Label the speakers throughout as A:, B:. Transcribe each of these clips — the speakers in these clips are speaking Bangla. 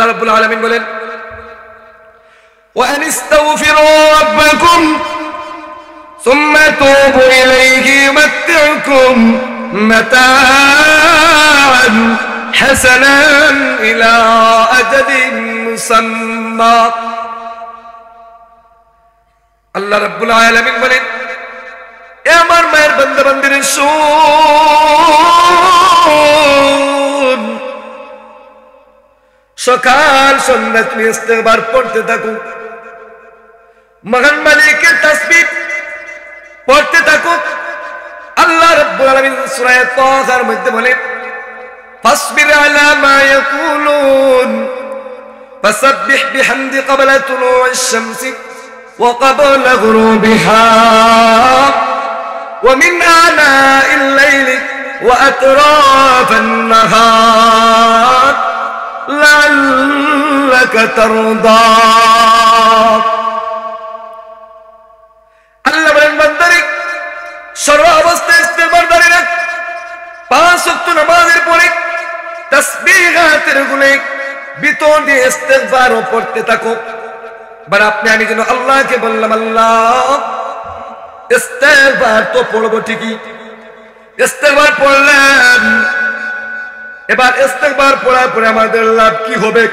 A: আল্লাহ রাব্বুল আলামিন বলেন ওয়া আনিস্তাগফিরু রাব্বাকুম সুম্মা তুবু ইলাইহি মাত্তিউকুম মাতাআন হাসানান ইলা আজালিন মুসাম্মা। আল্লাহ রাব্বুল আলামিন বলেন এ আমার মায়ের বান্দা বান্দিরা শুন, সকাল সন্ধ্যা তুমি ইস্তেগফার পড়তে থাকো, মহান মালিকের তাসবিহ পড়তে থাকো। আল্লাহ রাব্বুল আলামিন সূরা তাহার মধ্যে বলেন ফাসবির আলা মা ইয়াকুলুন ফাসাব্বিহ বিহামদি ক্বাবলা তুলুইশ শামসি ওয়া ক্বাবলা গুরুবিহা ওয়া মিন আনাইল লাইলি ওয়া আতরাফান নাহার লাআল্লাকা তারদা। আল্লাহ বলেন বান্দারে সর্ব অবস্থায় ইস্তেগফার জারি রাখ, 5 ওয়াক্ত নামাজের পরে তাসবিহাতের গুণে ভিতর দিয়ে ইস্তেগফার পড়তে থাকো। এবার আপনি আমি যেন আল্লাহকে বললাম আল্লাহ ইস্তেগফার তো পড়বো ঠিকই, ইস্তেগফার পড়লাম, এবার ইস্তেগফার পড়ার পরে আমাদের লাভ কি হবে?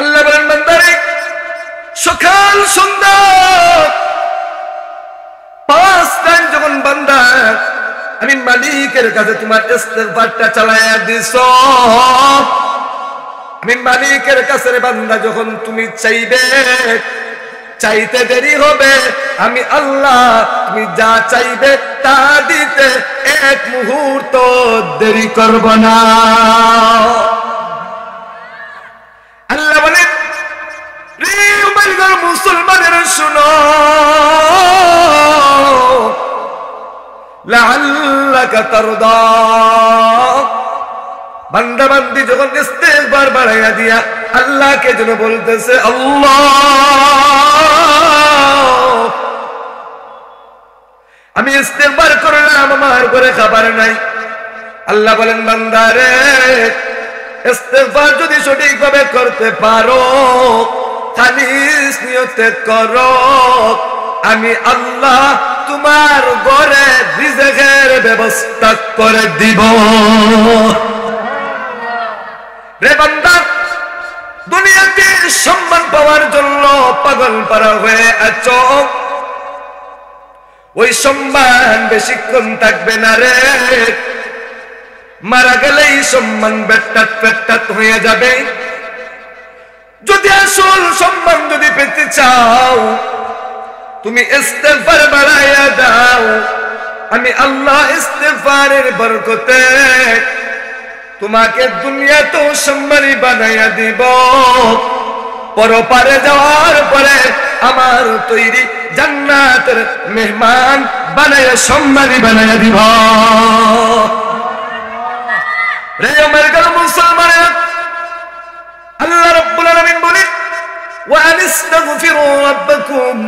A: আল্লাহ বলেন বান্দারে সকাল সন্ধ্যা 5 টাইম যখন বান্দা আমি মালিকের কাছে তোমার ইস্তেগফারটা চালায়া দিছো, আমি মালিকের কাছে বান্দা যখন তুমি চাইবে, চাইতে দেরি হবে, আমি আল্লাহ তুমি যা চাইবে তা দিতে এক মুহূর্ত দেরি করব না। আল্লাহ বলেন রে উম্মতের মুসলমানের শুনো, লাআল্লাকা তারদা, বান্দা বান্দি যখন ইস্তেগফার বাড়াইয়া দিয়া আল্লাহকে যেন বলতেছে আল্লাহ আমি ইস্তেগফার করলাম, আমার ঘরে খাবার নাই। আল্লাহ বলেন বান্দারে ইস্তেগফার যদি সঠিকভাবে করতে পারো, খালিস নিয়তে করো, আমি আল্লাহ তোমার ঘরে রিজকের ব্যবস্থা করে দিব। রে বান্দা দুনিয়াতে সম্মান পাওয়ার জন্য পাগল পারা হয়ে আছো, ওই সম্মান বেশিক্ষণ থাকবে না রে, মারা গেলেই সম্মান বেট্টাত হয়ে যাবে। যদি আসল সম্মান যদি পেতে চাও তুমি ইস্তেগফার বাড়াইয়া দাও, আমি আল্লাহ ইস্তেগফারের বরকতে তোমাকে দুনিয়াতেও সম্মানী বানাইয়া দিব, পরপারে যাওয়ার পরে আমার তৈরি জান্নাতের মেহমান বানাইয়া সম্মানী বানাইয়া দিব। রে আমার মুসলমানেরা আল্লাহ রাব্বুল আলামিন বলেন ওয়া আনিস্তাগফিরু রাব্বাকুম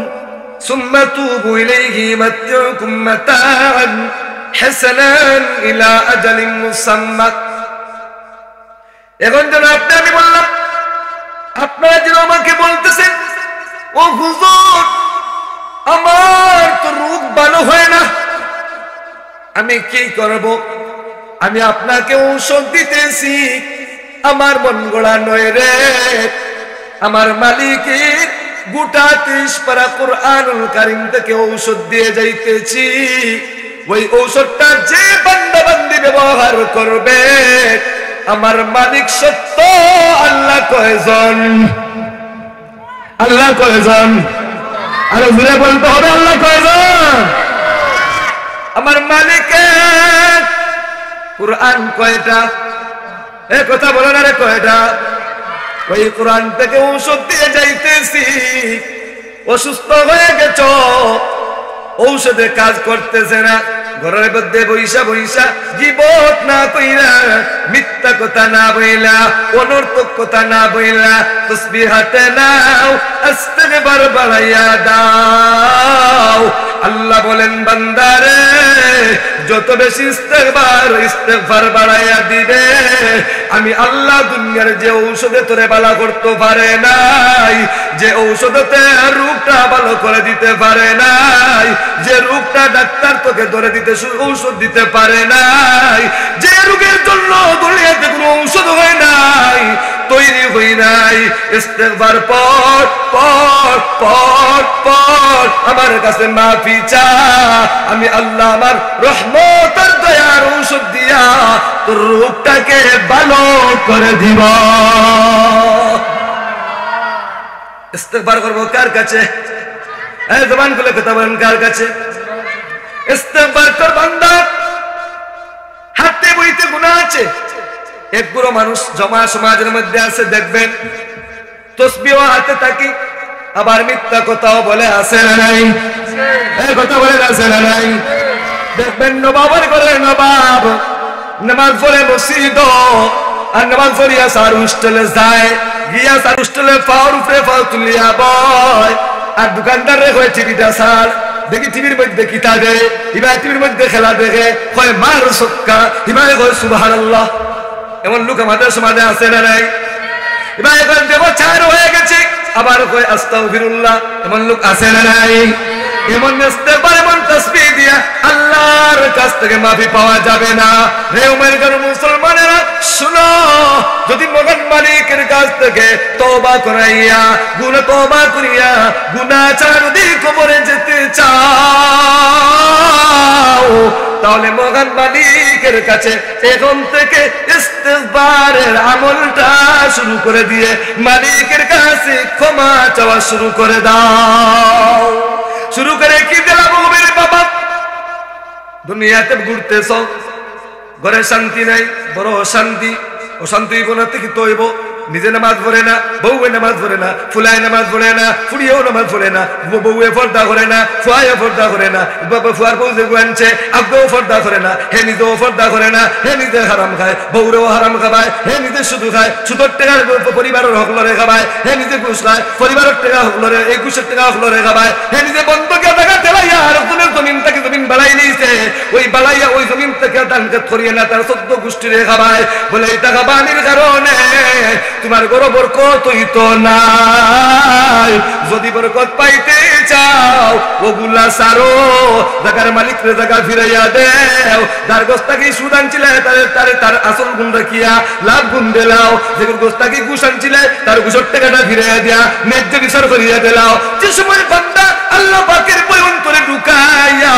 A: সুম্মা তুবু ইলাইহি মাত্তিউকুম মাতাআন হাসানান ইলা আজালিন মুসাম্মা। এখন যেন আপনি আমি বললাম, আপনারা যেন আমাকে বলতেছেন ও হুজুর আমার তো রোগ ভালো হয় না, আমি কি করব? আমি আপনাকে ঔষধ দিতেছি, আমার মন গড়া নয় রে, আমার মালিকের গোটা 30 পারা কুরআনুল কারীম থেকে ঔষধ দিয়ে যাইতেছি। ওই ঔষধটা যে বান্দা বান্দি ব্যবহার করবে, আমার মালিক সত্য আল্লাহ কয়জন? আল্লাহ কয়জন? আরে ঘুরে বলতে হবে আল্লাহ কয়জন? আমার মালিকের কুরআন কয়টা? এ কথা বলো না রে, কয়টা? ওই কুরআন থেকে ঔষধ দিয়ে যাইতেছি। অসুস্থ হয়ে গেছো, ঔষধে কাজ করতেছে না, ঘরের মধ্যে বইসা বইসা গীবত না কইরা, মিথ্যা কথা না বইলা, অনর্থক কথা না বইলা তাসবিহ হাতে নাও, ইস্তেগফার বাড়াইয়া দাও। আল্লাহ বলেন বান্দারে যত বেশি ইস্তেগফার বাড়াইয়া দিবে, আমি আল্লাহ দুনিয়ার যে ঔষধে তোরে ভালো করতে পারে নাই, যে ঔষধতে রোগটা ভালো করে দিতে পারে নাই, যে রোগটা ডাক্তার তোকে ধরে দিতে ঔষধ দিতে পারে নাই, যে রোগের জন্য দুনিয়াতে কোনো ঔষধ হয় নাই, তৈরি হই নাই, ইস্তেগফার পড় পড় পড় পড়, আমার কাছে মাফি চা, আমি আল্লাহ আমার রহমতের দয়ার ঔষধ দিয়া তোর রোগটাকে ভালো করে দিব। ইস্তেগফার করব কার কাছে? এই জবান খুলে কথা বলেন, কার কাছে? ইস্তেগফার কর বান্দা, হাতে বইতে গুনাহ আছে। এক বুড়ো মানুষ জমা সমাজের মধ্যে আছে, দেখবেন তসবিহ হাতে থাকি, আবার মিথ্যা কথাও বলে, আছে না নাই? এই কথা বলে আছে না নাই? দেখবেন নবাবের করে নবাব নামাজ পড়ে মসজিদ, আর নামাজ পড়িয়া সার হোস্টেলে যায়, গিয়া সার হোস্টেলে পাওয়ার উপরে পাও তুলিয়া বয়, আর দোকানদারে কয় টিভিটা সার, দেখি টিভির মধ্যে কিতা দে, ইবাই টিভির মধ্যে খেলা দেখে, কয় মার সক্কা, ইবাই কয় সুবহানাল্লাহ। এমন লোক আমাদের সমাজে আছে না নাই? ইবাই কয় দেব চার হয়ে গেছে, আবার কয় আস্তাগফিরুল্লাহ। এমন লোক আছে না নাই? এমন ইস্তেগফার, এমন তাসবিহ দিয়া আল্লাহর কাছ থেকে মাফি পাওয়া যাবে না। হে উম্মতের মুসলমানেরা শুনো, যদি মহান মালিকের কাছ থেকে তওবা করাইয়া তওবা করিয়া গুনাহ ছাড়া যদি কবরে যেতে চাও, তাহলে মহান মালিকের কাছে এখন থেকে ইস্তেগফারের আমলটা শুরু করে দিয়ে মালিকের কাছে ক্ষমা চাওয়া শুরু করে দাও। শুরু করে কি দিলাম হবে বাবা? দুনিয়াতে ঘুরতেছ, ঘরে শান্তি নাই, বড় অশান্তি, অশান্তি কোনাতে কি তৈব? নিজে নামাজ পড়ে না, বউয়ে নামাজ পড়ে না, ফুলায় নামাজ পড়ে না, ফুড়িয়েও নামাজ পড়ে না, বউয়ে পর্দা করে না, ফুয়ায় পর্দা করে না, ফুয়ার বউ যে আনছে আগ্রহ পর্দা করে না, হে নিজেও পর্দা করে না, হে নিজে হারাম খায়, বউরেও হারাম খাবায়, হে নিজে শুধু খায়, সুদের টাকা পরিবারের হক লড়ে খাবায়, হে নিজে ঘুষ খায়, পরিবারের টাকা হক লড়ে, এই ঘুষের টাকা হক লড়ে খাবায়, হে নিজে বন্ধকে টাকা তেলাইয়া আর একজনের জমিন থেকে জমিন বাড়াই নিয়েছে, ওই বাড়াইয়া ওই জমিন থেকে দানকাত করিয়ে না তার 14 গোষ্ঠীরে খাবায়, বলে এই টাকা বানির কারণে তোমার গরো বরকতই তো নাই। যদি বরকত পাইতে চাও ওগুলা সারো, জায়গার মালিকরে জায়গা ফিরাইয়া দেও, যার গোস্তাকি সুদান ছিল তার আসল গুণ রাখিয়া লাভ গুণ দিলাও, যে গোস্তাকি ঘুষান ছিল তার ঘুষের টাকাটা ফিরাইয়া দিয়া ন্যায্য বিচার করিয়া দিলাও। যে সময় বান্দা আল্লাহ পাকের বই অন্তরে ঢুকাইয়া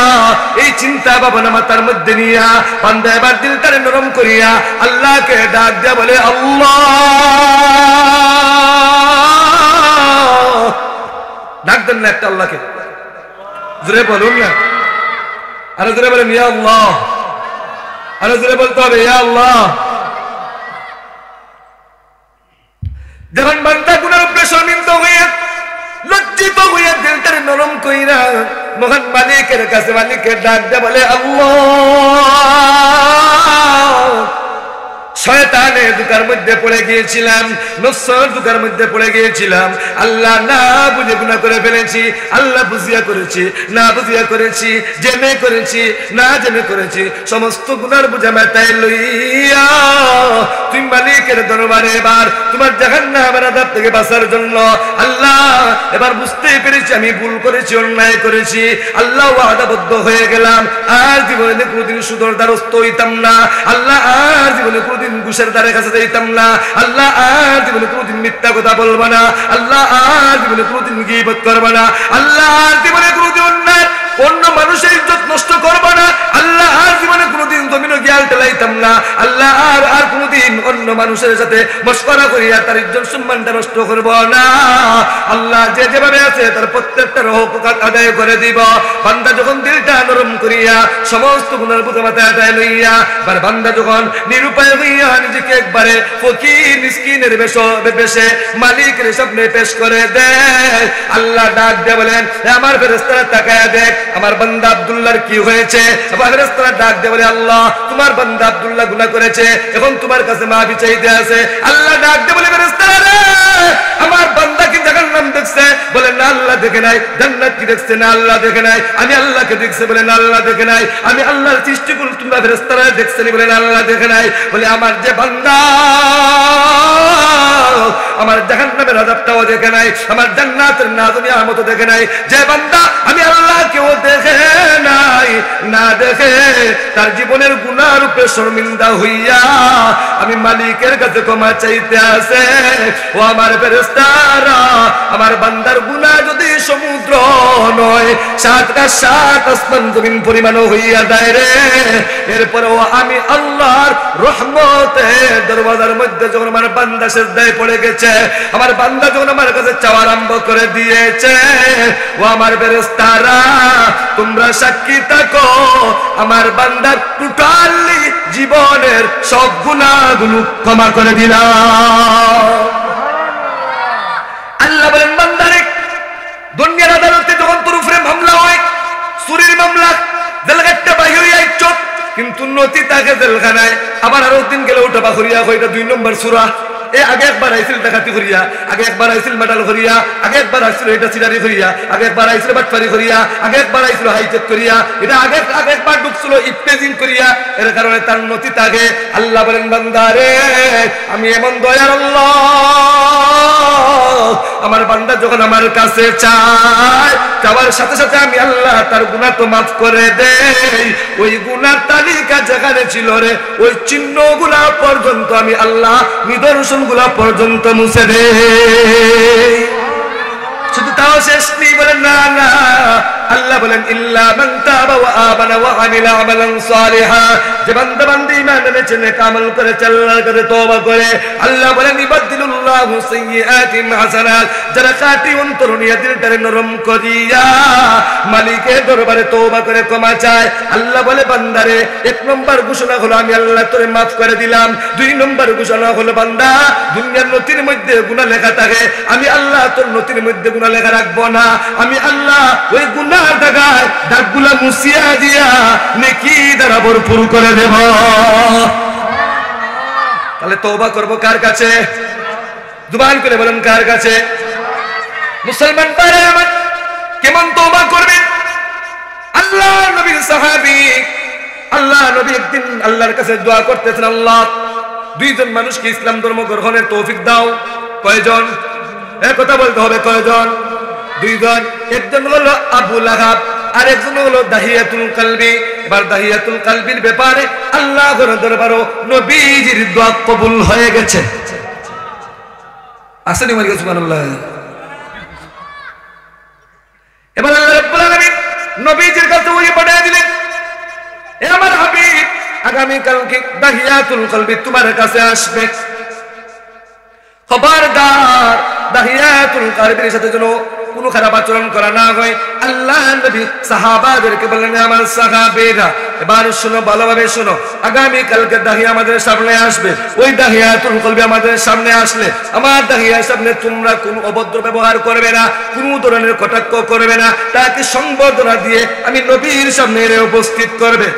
A: এই চিন্তা ভাবনা মাথার মধ্যে নিয়া বান্দা এবার দিলটারে নরম করিয়া আল্লাহকে ডাক দিয়া বলে, আল্লাহ, ডাক দেন না একটা আল্লাহকে, জোরে বলুন না, আরো জোরে বলেন ইয়া আল্লাহ, আরো জোরে বলতে হবে ইয়া আল্লাহ। যখন বান্দা গুনার উপরে শর্মিন্দ হইয়া লজ্জিত হইয়া দিলটারে নরম কইরা মহান মালিকের কাছে মালিকের ডাক দেয়া বলে, আল্লাহ, শয়তানের দুকার মধ্যে পড়ে গিয়েছিলাম, নফসের দুকার মধ্যে পড়ে গিয়েছিলাম, আল্লাহ না বুঝে গুনাহ করে ফেলেছি, আল্লাহ বুঝিয়া করেছি, না বুঝিয়া করেছি, জেনে করেছি, না জেনে করেছি, সমস্ত গুনার বোঝা মাথায় লইয়া তুমি মালিকের দরবারে এবার তোমার জাহান্নামের আযাব থেকে বাঁচার জন্য আল্লাহ এবার বুঝতে পেরেছি আমি ভুল করেছি, অন্যায় করেছি, আল্লাহ ওয়াদাবদ্ধ হয়ে গেলাম, আর জীবনে কোনোদিন সুদের দ্বারস্থ হইতাম না, আল্লাহ আর জীবনে কোনোদিন ঘুষের দ্বারের কাছে যাইতাম না, আল্লাহ আর জীবনে কোনোদিন মিথ্যা কথা বলবো না, আল্লাহ আর জীবনে কোনোদিন গীবত করবো না, আল্লাহ আর জীবনে কোনোদিন অন্যায় অন্য মানুষের ইজ্জত নষ্ট করবো না, আল্লাহ আর জীবনে কোনোদিন জমিনও গিয়াল টেলাইতাম না, আল্লাহ আর কোনোদিন অন্য মানুষের সাথে মশকরা করিয়া তার ইজ্জত সম্মানটা নষ্ট করবো না, আল্লাহ যে যেভাবে আছে তার প্রত্যেকটার হক আদায় করে দিব। বান্দা যখন দিলটা নরম করিয়া সমস্ত গুনার বোঝা মাথায় আদায় লইয়া এবার বান্দা যখন নিরুপায় হইয়া নিজেকে একবারে ফকির মিসকিনের বেশে মালিকের সামনে পেশ করে দেয়, আল্লাহ ডাক দিয়ে বলেন, আমার ফেরেশতারা তাকায়া দেখ আমার বান্দা আব্দুল্লাহর কি হয়েছে। আবার ফেরেশতারা ডাক দিয়ে বলে, আল্লাহ, তোমার বান্দা আব্দুল্লাহ গুনাহ করেছে, এখন তোমার কাছে মাফি চাইতে আছে। আল্লাহ ডাক দিয়ে বলে, ফেরেশতারা রে, আমার বান্দা কি জাহান্নাম দেখছে? বলে না আল্লাহ দেখে নাই, জান্নাত কি দেখছে না আল্লাহ দেখে নাই, আমি আল্লাহকে দেখছে বলেন আল্লাহ দেখে নাই, আমি আল্লাহর সৃষ্টিকুল তোমরা ফেরেশতারা দেখছেন বলেন আল্লাহ দেখে নাই। বলে আমার যে বান্দা আমার জাহান্নামের আযাবটাও দেখে নাই, আমার জান্নাতের নাজুমিয়া মতো দেখে নাই, যে বান্দা আমি আল্লাহকেও দেখে নাই, না দেখে তার জীবনের গুনার উপরে শর্মিন্দা হইয়া আমি মালিকের কাছে ক্ষমা চাইতে আসে। ও আমার ফেরেশতারা, আমার বান্দার গুনাহ যদি সমুদ্র নয়, 7 আসমান জমিন পরিমাণ হইয়া যায় রে, এরপরেও আমি আল্লাহর রহমতের দরওয়াজার মধ্যে যখন আমার বান্দা সিজদায় পড়ে গেছে, আমার বান্দা যখন আমার কাছে চাওয়া আরম্ভ করে দিয়েছে, ও আমার ফেরেশতারা তোমরা সাক্ষী থাকো, আমার বান্দার টোটালি জীবনের সব গুনাহগুলো ক্ষমা করে দিলাম। আল্লাহ বলেন বান্দারে, দুনিয়ার আদালতে যখন তোর উপরে মামলা হয়, চুরির মামলা, জেলগাট্টা বাইরে হইয়া ইচ্ছত, কিন্তু নতি তাকে জেলখানায়, আবার আরো দিন গেলে ওটা বাখরিয়া কইটা 2 নম্বর সূরা। আগে একবার আইছিল ডাকাতি করিয়া, আগে একবার আইছিল মেডাল করিয়া, আগে একবার আইছিল এটা সিডারি করিয়া, আগে একবার আইছিল বাটপারি করিয়া, আগে একবার আইছিল হাইটেক করিয়া, এটা আগে একবার ঢুকছিল ইপেজিং করিয়া, এর কারণে তার নতি তাকে। আল্লাহ বলেন বান্দারে, আমি এমন দয়ার আল্লাহ, আমার বান্দা যখন আমার কাছে চায়, চাওয়ার সাথে সাথে আমি আল্লাহ তার গুনাহ তো মাফ করে দেই। ওই গুনার তালিকা যেখানে ছিল রে, ওই চিহ্নগুলা পর্যন্ত আমি আল্লাহ নিদর্শনগুলা পর্যন্ত মুছে দেই। শুধু তাও শেষ নেই, বলেন না না, আল্লাহ বলেন ইল্লা মান তাবা ওয়া আমানা ওয়া আমিলা আমালান সালিহা, যে বান্দা বান্দী ঈমান এনেছে, নেক আমল করে, আল্লাহর কাছে তওবা করে, আল্লাহ বলেন ইবাদদিলুল্লাহু সাইয়্যাতিহিম হাসানাত, যারা খাঁটি অন্তর নিয়ে দিলটারে নরম করিয়া মালিকের দরবারে তওবা করে ক্ষমা চায়, আল্লাহ বলে বান্দারে 1 নম্বর ঘোষণা হলো আমি আল্লাহ তোরে মাফ করে দিলাম। 2 নম্বর ঘোষণা হলো বান্দা দুনিয়ার নথির মধ্যে গুনাহ লেখা থাকে, আমি আল্লাহ তোর নথির মধ্যে গুনাহ লেখা রাখবো না, আমি আল্লাহ ওই গুনাহ দাগায় দাগগুলা মুছিয়া দিয়া নেকি দ্বারা ভরপুর করে দেব। তাহলে তওবা করব কার কাছে? জুবান করে বলেন কার কাছে? মুসলমান পারে আমার কেমন তওবা করবেন? আল্লাহ নবীর সাহাবী, আল্লাহ নবী একদিন আল্লাহর কাছে দোয়া করতেছেন, আল্লাহ 2 জন মানুষকে ইসলাম ধর্ম গ্রহণের তৌফিক দাও। কয়জন? কথা বলতে হবে, কয়জন? 2 জন। একজন হলো আবু লাহাব, আর একজন হলো দাহিয়াতুল কলবি। এবার দাহিয়াতুল কলবির ব্যাপারে আল্লাহর দরবারে নবীজির দোয়া কবুল হয়ে গেছে। আসেনি মার কাছে সুবহানাল্লাহ। এবার আল্লাহ রাব্বুল আলামিন নবীজির কাছে ওই পাঠিয়ে দিলেন, এ আমার হাবিব, আগামী কালকে দাহিয়াতুল কলবি তোমার কাছে আসবে, খবরদার দাহিয়াতুল কলবির সাথে যেন কোনো খারাপ আচরণ করা না হয়। আল্লাহ নবী সাহাবাদেরকে বললেন, আমার সাহাবীরা এবার শোনো, ভালোভাবে শোনো, আগামী কালকে দাহিয়া আমাদের সামনে আসবে, ওই দাহিয়াতুল কলবি আমাদের সামনে আসলে আমার দাহিয়ার সামনে তোমরা কোনো অভদ্র ব্যবহার করবে না, কোনো ধরনের কটাক্ষ করবে না, তাকে সম্বর্ধনা দিয়ে আমি নবীর সামনে এনে উপস্থিত করবে।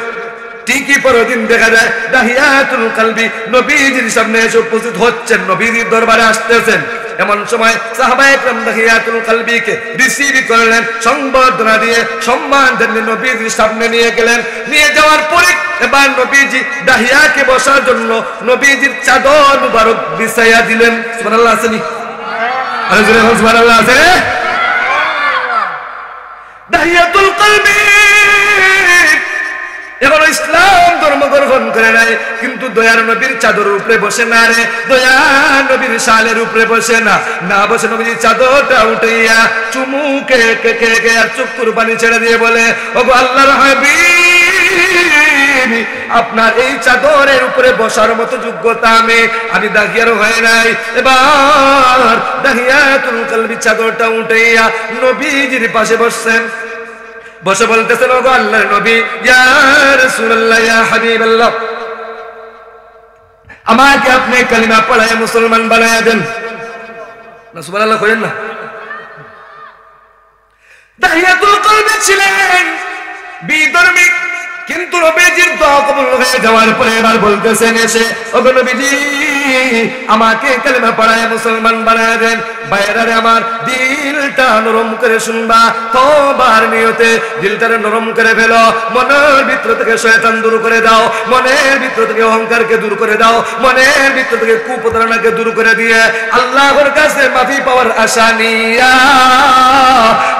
A: ঠিকই পরদিন দেখা যায় দাহিয়াতুল কলবি নবীজির সামনে এসে উপস্থিত হচ্ছেন, নবীজির দরবারে আসতেছেন। এমন সময় সাহাবায়ে কেরাম দাহিয়াতুল কলবিকে রিসিভ করলেন, সংবর্ধনা দিয়ে সম্মান জানিয়ে নবীজির সামনে নিয়ে গেলেন। নিয়ে যাওয়ার পরে এবার নবীজি দাহিয়াকে বসার জন্য নবীজির চাদর মুবারক বিছাইয়া দিলেন। সুবহানাল্লাহ আসেনি? আরে জোরে বল সুবহানাল্লাহ আছে। দাহিয়াতুল কলবি এখন ইসলাম ধর্ম গ্রহণ করে নাই, কিন্তু দয়ার নবীর চাদরের উপরে বসে না রে, দয়ার নবীর শালের উপরে বসে না, না বসে নবীর চাদরটা উঠাইয়া চুমুকে কে আর চক্ষুর পানি ছেড়ে দিয়ে বলে, ওগো আল্লাহর হাবিব, আপনার এই চাদরের উপরে বসার মতো যোগ্যতা আমি দাহিয়ার হয় নাই। এবার দাহিয়াতুল কলবি চাদরটা উঠাইয়া নবীজির পাশে বসছেন, বসে বলতেছেন, ওগো আল্লাহর নবী, ইয়া রাসূলুল্লাহ, ইয়া হাবিবাল্লাহ, আমাকে আপনি কালিমা পড়ায় মুসলমান বানায়া দেন না। সুবহানাল্লাহ করেন না। দাহিয়াতুল কলবি ছিলেন বিধর্মী, কিন্তু নবীজির দোয়া কবুল হয়ে যাওয়ার পরে এবার বলতেছেন এসে, ওগো নবীজি আমাকে কালেমা পড়ায় মুসলমান বানায় দেন। বাইরে আমার দিলটা নরম করে শুনবা, তওবার নিয়তে দিলটারে নরম করে ফেলো, মনের ভিতর থেকে শয়তান দূর করে দাও, মনের ভিতর থেকে অহংকারকে দূর করে দাও, মনের ভিতর থেকে কুপ্রতারণাকে দূর করে দিয়ে আল্লাহর কাছে মাফি পাওয়ার আশা নিয়া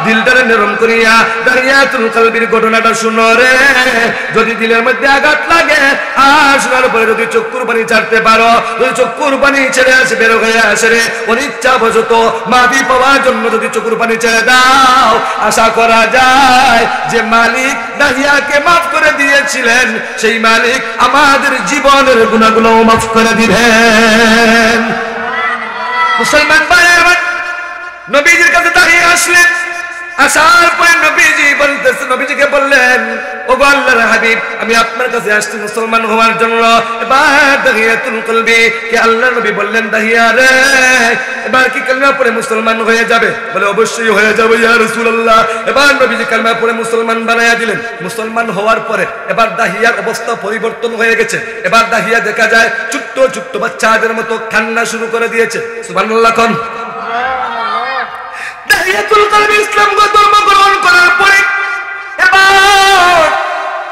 A: দিলটারে নরম করিয়া দাহিয়াতুল কলবির ঘটনাটা শুনো রে। যদি দিলের মধ্যে আঘাত লাগে আর শোনার পরে যদি চক্ষুর পানি ছাড়তে পারো, যদি চক্ষুর পানি ছেড়ে আসে বের হয়ে আসে রে, অনিচ্ছা বশত মাফি পাওয়ার জন্য যদি চক্ষুর পানি ছেড়ে দাও, আশা করা যায় যে মালিক দাহিয়াকে মাফ করে দিয়েছিলেন সেই মালিক আমাদের জীবনের গুনাহগুলো মাফ করে দিবেন। মুসলমান ভাই আমার, নবীজির কাছে দাহিয়া আসলেন, আসার পরে নবীজি বলতেছে, নবীজিকে বললেন, ওগো আল্লাহর হাবিব আমি আপনার কাছে আসছি মুসলমান হওয়ার জন্য। এবার দাহিয়াতুল কলবি কে আল্লাহর নবী বললেন, দাহিয়া রে এবার কি কালেমা পড়ে মুসলমান হয়ে যাবে? বলে অবশ্যই হয়ে যাবে ইয়া রাসূলুল্লাহ। এবার নবীজি কালেমা পড়ে মুসলমান বানায়া দিলেন। মুসলমান হওয়ার পরে এবার দাহিয়ার অবস্থা পরিবর্তন হয়ে গেছে। এবার দাহিয়া দেখা যায় ছোট্ট ছোট্ট বাচ্চাদের মতো কান্না শুরু করে দিয়েছে। সুবহানাল্লাহ কোন দাহিয়াতুল কলবি ইসলাম ধর্ম গ্রহণ করার পরে এবার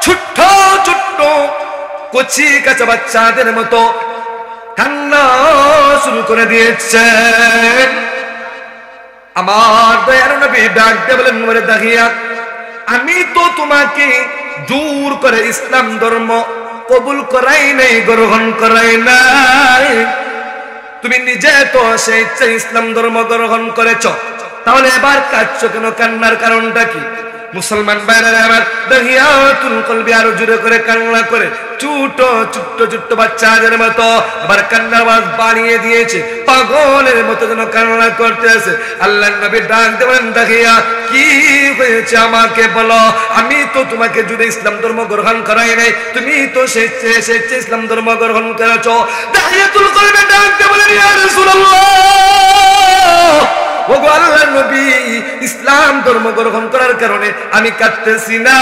A: ছোট্ট ছোট্ট কচি কাঁচা বাচ্চাদের মতো কান্না শুরু করে দিয়েছেন। আমার দয়ার নবী ডাক দিয়ে বলেন, ওরে দাহিয়া আমি তো তোমাকে জোর করে ইসলাম ধর্ম কবুল করাই নাই, গ্রহণ করাই নাই, তুমি নিজে তো সেই ইচ্ছা ইসলাম ধর্ম গ্রহণ করেছ, তাহলে এবার কাঁদছ কেন? কান্নার কারণটা কি? মুসলমান ভাইরা আমার, দাহিয়াতুল কলবি আরো জোরে করে কান্না করে ছোট ছোট্ট ছোট্ট বাচ্চাদের মতো আবার কান্নার আওয়াজ বাড়িয়ে দিয়েছে, পাগলের মতো যেন কান্না করতে আছে। আল্লাহর নবী ডাক দেবেন, দাহিয়া কি হয়েছে আমাকে বলো, আমি তো তোমাকে জুড়ে ইসলাম ধর্ম গ্রহণ করাই নাই, তুমি তো স্বেচ্ছা ইসলাম ধর্ম গ্রহণ করেছো। দাহিয়াতুল কলবি ডাক দিয়ে বলেন, ইয়া রাসূলুল্লাহ ওগো আল্লাহর নবী ইসলাম ধর্ম গ্রহণ করার কারণে আমি কাঁদতেছি না।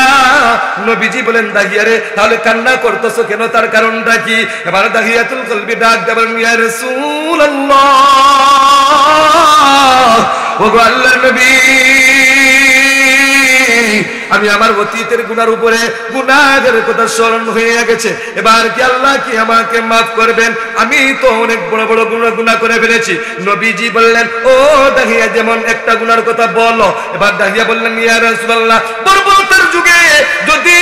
A: নবীজি বলেন, দাহিয়ারে তাহলে কান্না করতেছো কেন, তার কারণটা কি? এবার দাহিয়াতুল কলবি ডাক দিয়ে বলেন, ইয়া রাসূলুল্লাহ ওগো আল্লাহর নবী আমি আমার অতীতের গুনার উপরে গুনাহের কথা স্মরণ হয়ে গেছে, এবার কি আল্লাহ কি আমাকে মাফ করবেন? আমি তো অনেক বড় বড় গুনাহ করে ফেলেছি। নবীজি বললেন, ও দাহিয়া যেমন একটা গুনার কথা বলো। এবার দাহিয়া বললেন, ইয়া রাসূলুল্লাহ বর্বরতার যুগে যদি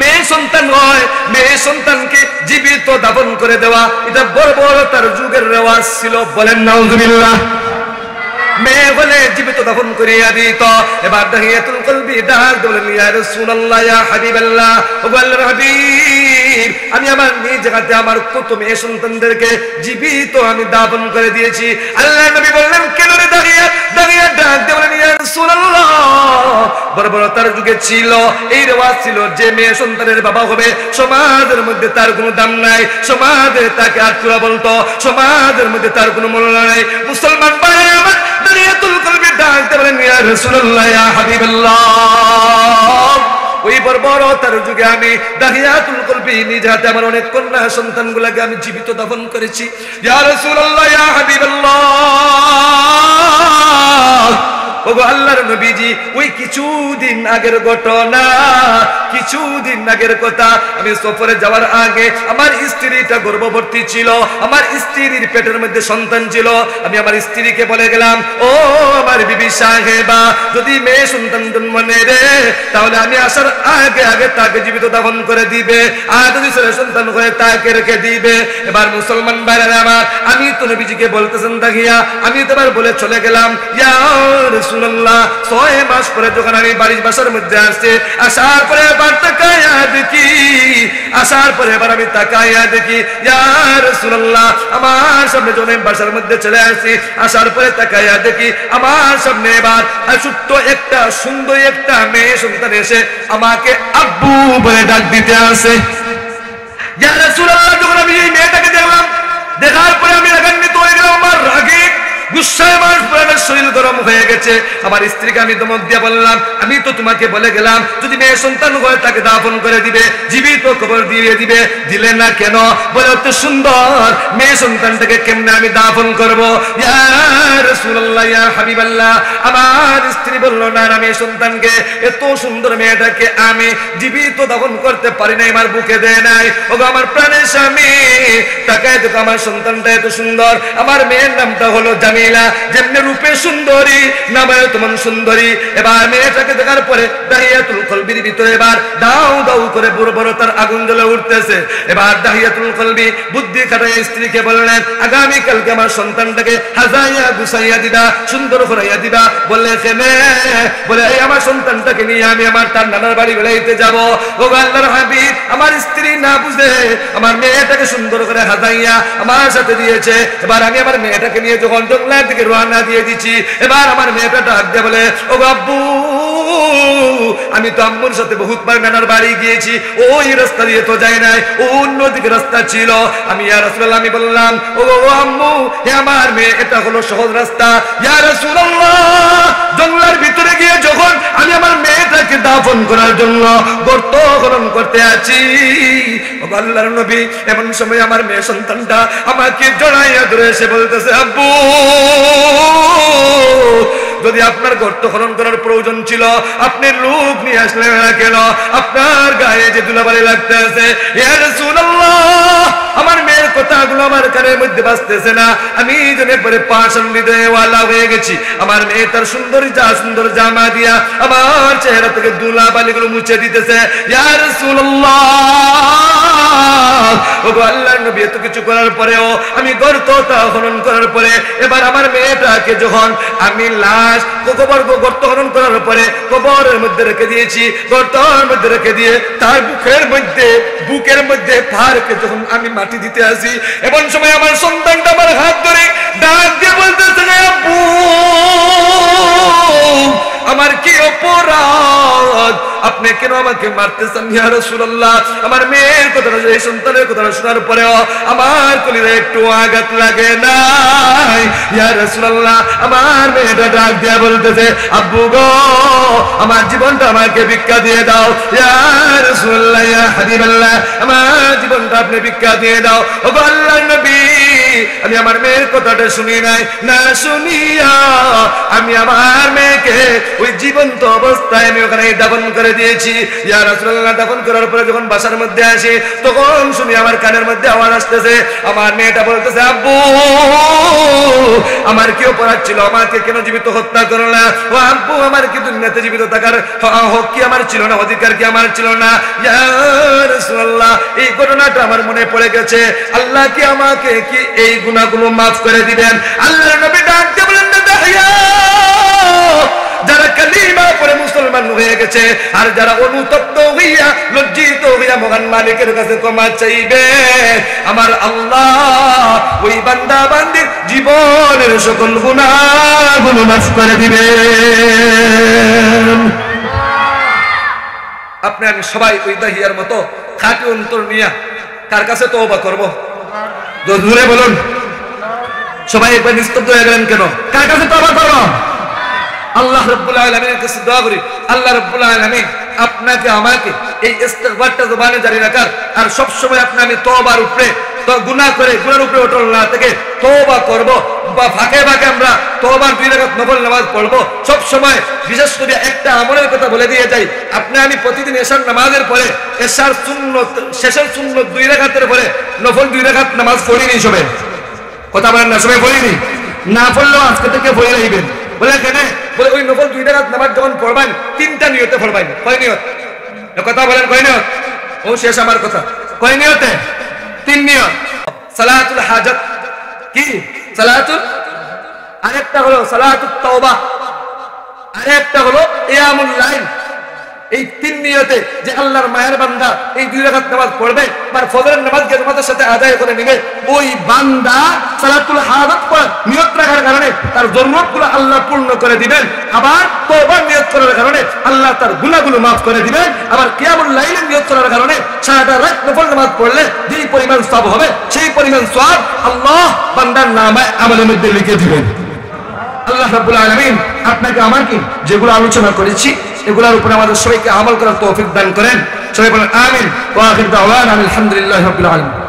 A: মেয়ে সন্তান হয়, মেয়ে সন্তানকে জীবিত দাফন করে দেওয়া এটা বর্বরতার যুগের রেওয়াজ ছিল। বলেন নাউযুবিল্লাহ। মেয়ে বলে জীবিত দাফন করিয়া দিত। এবার দাহিয়াতুল কলবি ডাক বলেন, ইয়া রাসূলুল্লাহ ইয়া হাবিবাল্লাহ ওগো আল্লাহর হাবিব আমি আমার নিজ জায়গাতে আমার কত মেয়ে সন্তানদেরকে জীবিত আমি দাফন করে দিয়েছি। আল্লাহর নবী বললেন, কেন রে দাহিয়া? দাহিয়া ডাক দিয়ে বলেন, ইয়া রাসূলুল্লাহ বর্বরতার যুগে ছিল এই রেওয়াজ ছিল যে মেয়ে সন্তানের বাবা হবে সমাজের মধ্যে তার কোনো দাম নাই, সমাজে তাকে আটকুরা বলতো, সমাজের মধ্যে তার কোনো মূল্য নাই। মুসলমান ভাই আমার, দাহিয়াতুল কলবি ডাক দিয়ে বলেন, ইয়া রাসূলুল্লাহ ইয়া হাবিবাল্লাহ ওই বর্বরতার যুগে আমি দাহিয়াতুল কলবি নিজ হাতে আমার অনেক কন্যা সন্তানগুলোকে আমি জীবিত দাফন করেছি। ইয়া রাসূলুল্লাহ ইয়া হাবিবাল্লাহ ওগো আল্লাহর নবীজি ওই কিছুদিন আগের ঘটনা, কিছুদিন আগের কথা, আমি সফরে যাওয়ার আগে আমার স্ত্রীটা গর্ভবতী ছিল, আমার স্ত্রীর পেটের মধ্যে সন্তান ছিল। আমি আমার স্ত্রীকে বলে গেলাম, ও আমার বিবি সাহেবা যদি মেয়ে সন্তান জন্ম নেয় রে তাহলে আমি আসার আগে আগে তাকে জীবিত দাফন করে দিবে, আর যদি ছেলে সন্তান হয়ে তাকে রেখে দিবে। এবার মুসলমান ভাইরা আমার, আমি তো নবীজিকে বলতেছেন, দাহিয়া আমি তো এবার বলে চলে গেলাম, ইয়া রাসূলুল্লাহ 6 মাস পরে যখন আমি বাড়ির বাসার মধ্যে আসছে, আসার পরে এবার তাকায়া দেখি, আসার পরে এবার আমি তাকায়া দেখি ইয়া রাসূলুল্লাহ আমার সামনে যখন আমি বাসার মধ্যে চলে আসছি, আসার পরে তাকায়া দেখি আমার সামনে এবার ছোট্ট একটা সুন্দর একটা মেয়ে সন্তান এসে আমাকে আব্বু বলে ডাক দিতে আসে। ইয়া রাসূলুল্লাহ যখন আমি এই মেয়েটাকে দেখলাম, দেখার পরে আমি রাগান্বিত হয়ে গেলাম, আমার রাগে গুসায় আমার শরীর গরম হয়ে গেছে। আমার স্ত্রীকে আমি ধমক দিয়ে বললাম, আমি তো তোমাকে বলে গেলাম যদি মেয়ে সন্তান হয় তাকে দাফন করে দিবে, জীবিত কবর দিয়ে দিবে, দিলে না কেন? বলে অত সুন্দর মেয়ে সন্তানটাকে কেমনে আমি দাফন করব? ইয়া রাসূলুল্লাহ, ইয়া হাবিবাল্লাহ। আমার স্ত্রী বলল, না না, মেয়ে সন্তানকে, এত সুন্দর মেয়েটাকে আমি জীবিত দাফন করতে পারি নাই, আমার বুকে দেয় নাই। ওগো আমার প্রাণের স্বামী, তাকায় দেখো আমার সন্তানটা এত সুন্দর। আমার মেয়ের নামটা হলো জামিলা, যেমনি রূপে সুন্দরী নামে তেমন সুন্দরী। এবার মেয়েটাকে দেখার পরে দাহিয়াতুল কলবির ভিতরে এবার দাউ দাউ করে বড় বড় তার আগুন জ্বলে উঠতেছে। এবার দাহিয়াতুল কলবি বুদ্ধি খাটাইয়া স্ত্রীকে বললেন, আগামী কালকে আমার সন্তানটাকে হাজাইয়া গুছাইয়া দিবা, সুন্দর করাইয়া দিবা। বললে কেনে? বলে এই আমার সন্তানটাকে নিয়ে আমি আমার তার নানার বাড়ি বেড়াইতে যাব। ও আল্লাহর হাবিব, আমার স্ত্রী না বুঝে আমার মেয়েটাকে সুন্দর করে হাজাইয়া আমার সাথে দিয়েছে। এবার আমি আমার মেয়েটাকে নিয়ে যখন জঙ্গলের দিকে রওনা দিয়ে দিচ্ছি, এবার আমার মেয়েটা ডাক দিয়ে বলে, ও আব্বু, আমি তো আম্মুর সাথে বহুতবার নানার বাড়ি গিয়েছি, ওই রাস্তা দিয়ে তো যাই নাই, অন্যদিকে রাস্তা ছিল। আমি ইয়া রাসূলুল্লাহ, আমি বললাম, ও আম্মু, হে আমার মেয়ে, এটা হলো সহজ রাস্তা। ইয়া রাসূলুল্লাহ, জঙ্গলের ভিতরে গিয়ে যখন আমি আমার মেয়েটাকে দাফন করার জন্য গর্ত খনন করতে আছি, ও আল্লাহর নবী, এমন সময় আমার মেয়ে সন্তানটা আমাকে জড়াইয়া ধরে এসে বলতেছে, আব্বু, যদি আপনার গর্ত খনন করার প্রয়োজন ছিল আপনি লোক নিয়ে আসলেন না কেন? আপনার গায়ে যে ধুলাবালি লাগতেছে। ইয়া রাসূলুল্লাহ, আমার মেয়ের কথাগুলো আমার কানের মধ্যে বাজতেছে না। আমি জেনে পরে পাষাণ হৃদয়ওয়ালা হয়ে গেছি। আমার মেয়ে তার সুন্দর জামা দিয়া আমার চেহারা থেকে ধুলাবালিগুলো মুছে দিতেছে। ইয়া রাসূলুল্লাহ, ওগো আল্লাহর নবী, এত কিছু করার পরেও আমি গর্তটা খনন করার পরে এবার আমার মেয়েটাকে যখন আমি লাশ গর্ত খনন করার পরে কবরের মধ্যে রেখে দিয়েছি, গর্তের মধ্যে রেখে দিয়ে তার বুকের মধ্যে পা রেখে যখন আমি মাটি দিতে আসি, এমন সময় আমার সন্তানটা আমার হাত ধরে ডাক দিয়ে বলতেছে, আব্বু, আমার কি অপরাধ? আপনি কেন আমাকে মারতেছেন? ইয়া রাসূলুল্লাহ, আমার মেয়ের কথা, এই সন্তানের কথা শোনার পরেও আমার কলিজা একটু আঘাত লাগে না। ইয়া রাসূলুল্লাহ, আমার মেয়েটা ডাক দিয়া বলতেছে, আব্বু গো, আমার জীবনটা আমাকে ভিক্ষা দিয়ে দাও। ইয়া রাসূলুল্লাহ, ইয়া হাবিবাল্লাহ, আমার জীবনটা আপনি ভিক্ষা দিয়ে দাও। ও আল্লাহর নবী, আমি আমার মেয়ের কথাটা শুনি নাই, না শুনিয়া আমি আমার মেয়েকে ওই জীবন্ত অবস্থায় আমি ওখানে দাফন করে দিয়েছি। ইয়া রাসূলুল্লাহ, দাফন করার পরে যখন বাসার মধ্যে আসি তখন শুনি আমার কানের মধ্যে আওয়াজ আসতেছে। আমার মেয়েটা বলতেছে, আব্বু, আমার কি অপরাধ ছিল? আমাকে কেন জীবিত হত্যা করো না? ও আব্বু, আমার কি দুনিয়াতে জীবিত থাকার হক কি আমার ছিল না? অধিকার কি আমার ছিল না? ইয়া রাসূলুল্লাহ, এই ঘটনাটা আমার মনে পড়ে গেছে। আল্লাহ কি আমাকে কি এই গুনাহগুলো মাফ করে দিবেন? আল্লাহর নবী ডাক দিয়ে বলেন, দাহিয়া, যারা কালিমা পড়ে মুসলমান হয়ে গেছে আর যারা অনুতপ্ত হইয়া লজ্জিত হইয়া মহান মালিকের কাছে ক্ষমা চাইবে, আমার আল্লাহ ওই বান্দা বান্দির জীবনের সকল গুনাহগুলো মাফ করে দিবেন। আপনি আমি সবাই ওই দাহিয়ার মতো খাঁটি অন্তর নিয়ে কার কাছে তওবা করব? জোরে বলুন। সবাই একবার নিস্তব্ধ হয়ে গেলেন কেন? কার কাছে তওবা করব? আল্লাহ রাব্বুল আলামিনের কাছে দোয়া করি, আল্লাহ রাব্বুল আলামিন আপনাকে আমাকে এই ইস্তিগফারটা জবানে জারি রাখার, আর সব সময় আপনি আমি তওবার উপরে, তো গুনাহের উপরে অটল না থেকে তওবা করব, বা ফাঁকে ফাঁকে আমরা তওবার 2 রাকাত নফল নামাজ পড়ব। সব সময় বিশেষ করে একটা আমলের কথা বলে দিয়ে যাই, আপনি আমি প্রতিদিন এশার নামাজের পরে এশার সুন্নত, শেষের সুন্নত 2 রাকাতের পরে নফল 2 রাকাত নামাজ পড়িনি সবে, কথা বলেন না? সবাই পড়িনি? না পড়লেও আজকে থেকে পড়ে রাখবেন। বলে কেন? বলে ওই নফল 2 রাকাত নামাজ যখন পড়বেন 3টা নিয়তে পড়বেন। কয় নিয়ত? কথা বলেন, কয় নিয়ত? ও শেষ আমার কথা, কয় নিয়তে? 3 নিয়ত। সালাতুল হাজাত কি? সালাতুল, আরেকটা হলো সালাতুত তাওবা, আরেকটা হলো কিয়ামুল লাইল। এই 3 নিয়তে যে আল্লাহর মায়ের বান্দা এই 2 রাকাত নামাজ পড়বে, আর ফজরের নামাজকে জামাতের সাথে আদায় করে নেবে, ওই বান্দা সালাতুল হাজাত পড়ে নিয়ত রাখার কারণে তার জরুরতগুলো আল্লাহ পূর্ণ করে দিবেন। আবার তওবার নিয়ত করার কারণে আল্লাহ তার গুনাহগুলো মাফ করে দিবেন। আবার কিয়ামুল লাইলের নিয়ত করার কারণে সারাটা রাত নফল নামাজ পড়লে যেই পরিমাণ সওয়াব হবে সেই পরিমাণ সওয়াব আল্লাহ বান্দার নামে আমলের মধ্যে লিখে দিবেন। আল্লাহ রাব্বুল আলামিন আপনাকে আমাকে যেগুলো আলোচনা করেছি এগুলোর উপর আমাদের সবাইকে আমল করার তৌফিক দান করেন। সবাই বলেন আমিন। ওয়া আখির দাওয়ানা আলহামদুলিল্লাহি রাব্বিল আলামিন।